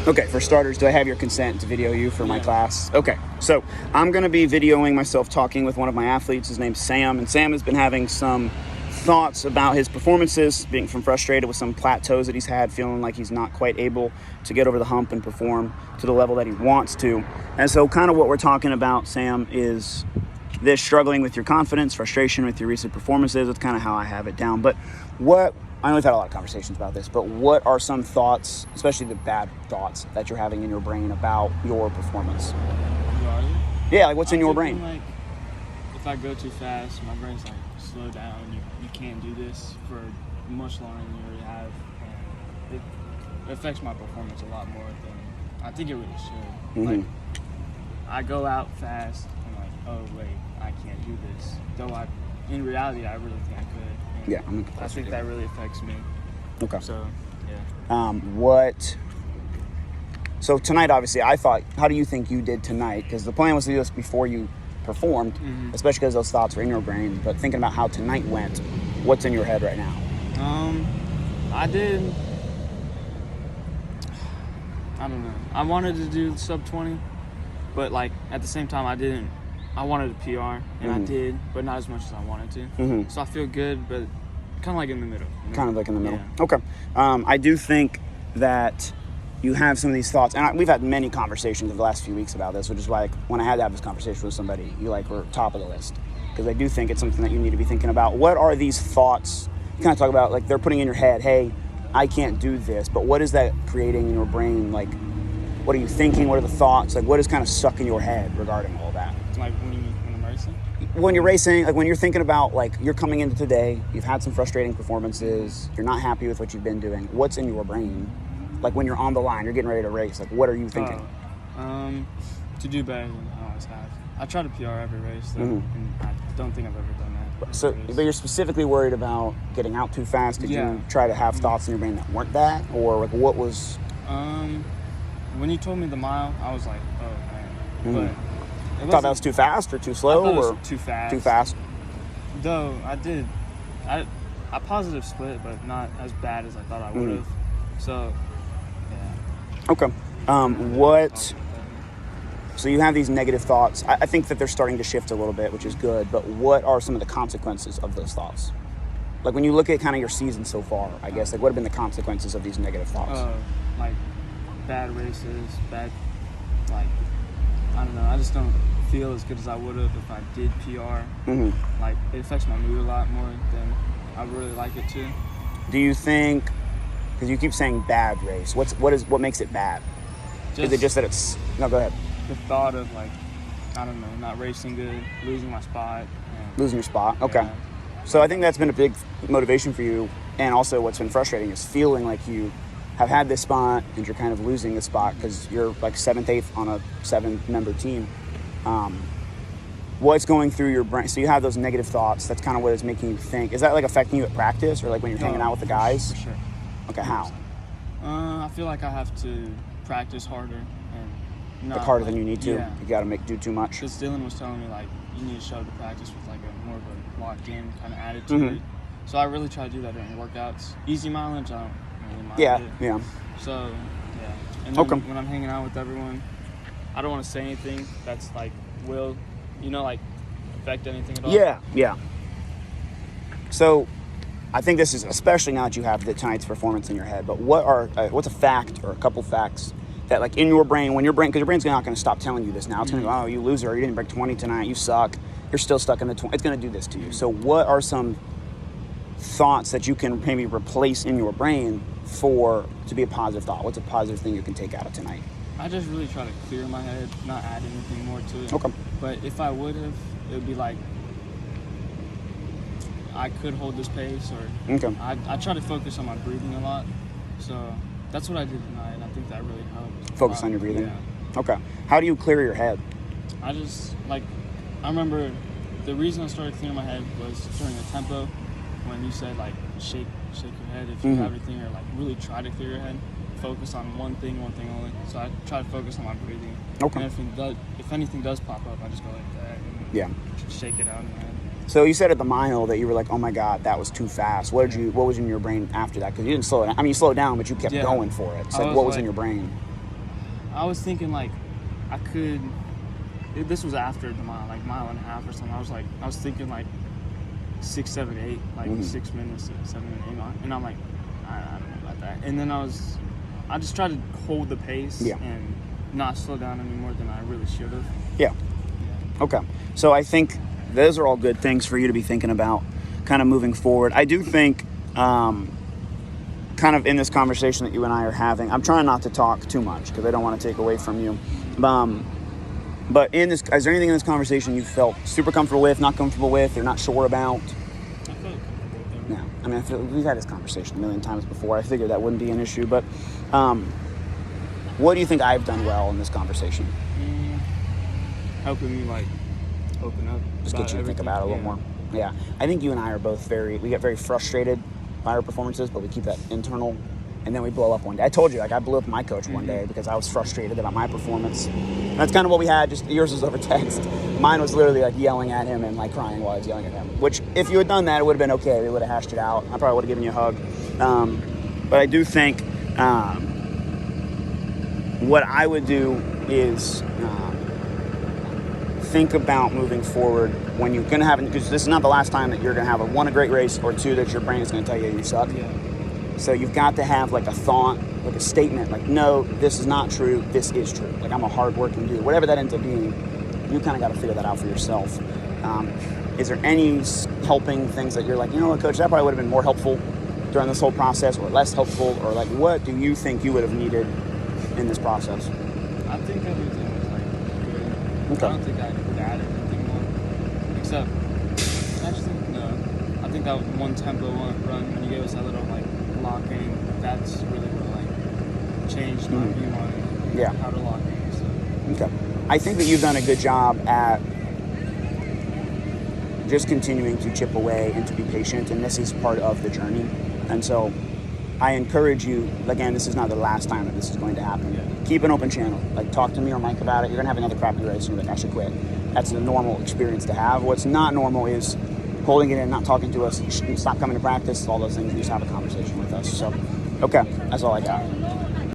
Okay, for starters, do I have your consent to video you for my class? Okay, so I'm going to be videoing myself talking with one of my athletes. His name's Sam, and Sam has been having some thoughts about his performances, being frustrated with some plateaus that he's had, feeling like he's not quite able to get over the hump and perform to the level that he wants to. And so kind of what we're talking about, Sam, is this struggling with your confidence, frustration with your recent performances. That's kind of how I have it down. But I know we've had a lot of conversations about this, but what are some thoughts, especially the bad thoughts, that you're having in your brain about your performance? Yeah, like what's in your brain? Like, if I go too fast, my brain's like, slow down. You can't do this for much longer than you already have. And it affects my performance a lot more than I think it really should. Mm-hmm. Like, I go out fast and like, oh wait, I can't do this. Though in reality, I really think I could. Yeah, I think that really affects me. Okay. So, yeah. So tonight, obviously, I thought, how do you think you did tonight? Because the plan was to do this before you performed, especially because those thoughts were in your brain. But thinking about how tonight went, what's in your head right now? I don't know. I wanted to do sub 20, but like at the same time, I wanted a PR, and I did, but not as much as I wanted to. So I feel good, but kind of like in the middle. You know? Kind of like in the middle. Yeah. Okay. I do think that you have some of these thoughts, and we've had many conversations over the last few weeks about this, which is why when I had to have this conversation with somebody, you were top of the list, because I do think it's something that you need to be thinking about. What are these thoughts? You kind of talk about, like, they're putting in your head, hey, I can't do this, but what is that creating in your brain? Like, what are you thinking? What are the thoughts? Like, what is kind of stuck in your head regarding all that? Like when I'm racing? When you're racing, like when you're thinking about, like, you're coming into today, you've had some frustrating performances, you're not happy with what you've been doing. What's in your brain? Like when you're on the line, you're getting ready to race, like what are you thinking? To do better than I always have. I try to PR every race, though, and I don't think I've ever done that. So, but you're specifically worried about getting out too fast? Did you try to have thoughts in your brain that weren't that? Or like what was... When you told me the mile, I was like, oh man. But thought that was too fast or too slow? I thought or it was too fast. Too fast? Though I positive split, but not as bad as I thought I would have. So, yeah. Okay. So you have these negative thoughts. I think that they're starting to shift a little bit, which is good, but what are some of the consequences of those thoughts? Like when you look at kind of your season so far, I guess, like what have been the consequences of these negative thoughts? Like bad races, like, I don't know, I just don't feel as good as I would have if I did PR. Like, it affects my mood a lot more than I really like it to. Do you think, because you keep saying bad race, what makes it bad? Is it just that it's, no, go ahead. The thought of, like, I don't know, not racing good, losing my spot. Losing your spot, okay. Yeah. So I think that's been a big motivation for you, and also what's been frustrating is feeling like you have had this spot and you're kind of losing the spot because you're like 7th, 8th on a 7-member team. What's going through your brain? So you have those negative thoughts. That's kind of what is making you think. Is that like affecting you at practice or like when you're hanging out with the guys? For sure. Okay, how? I feel like I have to practice harder and not, like harder than you need to? Yeah. You got to do too much? Because Dylan was telling me, like, you need to show up to practice with like a more of a locked in kind of attitude. So I really try to do that during workouts. Easy mileage, I don't really mind it. Yeah. So, yeah. And then when I'm hanging out with everyone, I don't want to say anything that's like like affect anything at all. Yeah. So I think this is, especially now that you have tonight's performance in your head, but what's a fact or a couple facts that, like, in your brain, because your brain's not going to stop telling you this now. It's going to go, oh, you loser, you didn't break 20 tonight, you suck, you're still stuck in the 20. It's going to do this to you. So what are some thoughts that you can maybe replace in your brain to be a positive thought? What's a positive thing you can take out of tonight? I just really try to clear my head, not add anything more to it. Okay. But if I would have, it would be like, I could hold this pace, or I try to focus on my breathing a lot. So that's what I did tonight, and I think that really helped. Focus on your breathing? Yeah. Okay. How do you clear your head? I remember the reason I started clearing my head was during the tempo, when you said, like, shake your head if you have anything, or like really try to clear your head. Focus on one thing only. So I try to focus on my breathing. Okay. And if anything does pop up, I just go like that and shake it out in my head. So you said at the mile that you were like, oh my God, that was too fast. What was in your brain after that? Because you didn't slow it down. I mean, you slowed down, but you kept going for it. So what was in your brain? I was thinking like I could. This was after the mile, like mile and a half or something. I was thinking like 6, 7, 8, like 6 minutes, 7 and 8 mile, and I'm like, I don't know about that. And then I just tried to hold the pace and not slow down any more than I really should have. Yeah. Okay. So I think those are all good things for you to be thinking about kind of moving forward. I do think kind of in this conversation that you and I are having, I'm trying not to talk too much because I don't want to take away from you. But in this, is there anything in this conversation you felt super comfortable with, not comfortable with, or not sure about? I felt comfortable with everything. Yeah. I mean, I feel we've had this conversation a million times before. I figured that wouldn't be an issue. But what do you think I've done well in this conversation? Helping me like open up. Just get you to think everything. about it a little more. Yeah. I think you and I are both we get very frustrated by our performances, but we keep that internal, and then we blow up one day. I told you, like, I blew up my coach one day because I was frustrated about my performance. And that's kind of what we had. Just yours was over text. Mine was literally like yelling at him and like crying while I was yelling at him. Which, if you had done that, it would have been okay. We would have hashed it out. I probably would have given you a hug. But I do think what I would do is think about moving forward when you're going to have, because this is not the last time that you're going to have a great race, or two, that your brain is going to tell you you suck. Yeah. So you've got to have like a thought, like a statement, like, no, this is not true, this is true. Like, I'm a hardworking dude. Whatever that ends up being, you kind of got to figure that out for yourself. Is there any helping things that you're like, you know what, Coach, that probably would have been more helpful during this whole process, or less helpful, or like, what do you think you would have needed in this process? I think everything was like good. Okay. I don't think I could add anything more. Except, actually, no. I think that one tempo run when you gave us that little like locking, that's really what like changed my view on it. How to lock in. So. Okay. I think that you've done a good job at just continuing to chip away and to be patient, and this is part of the journey. And so I encourage you, again, this is not the last time that this is going to happen. Keep an open channel. Like, talk to me or Mike about it. You're going to have another crappy race and you're like, I should quit. That's a normal experience to have. What's not normal is holding it in, not talking to us, stop coming to practice, all those things. You just have a conversation with us. So, okay, that's all I got.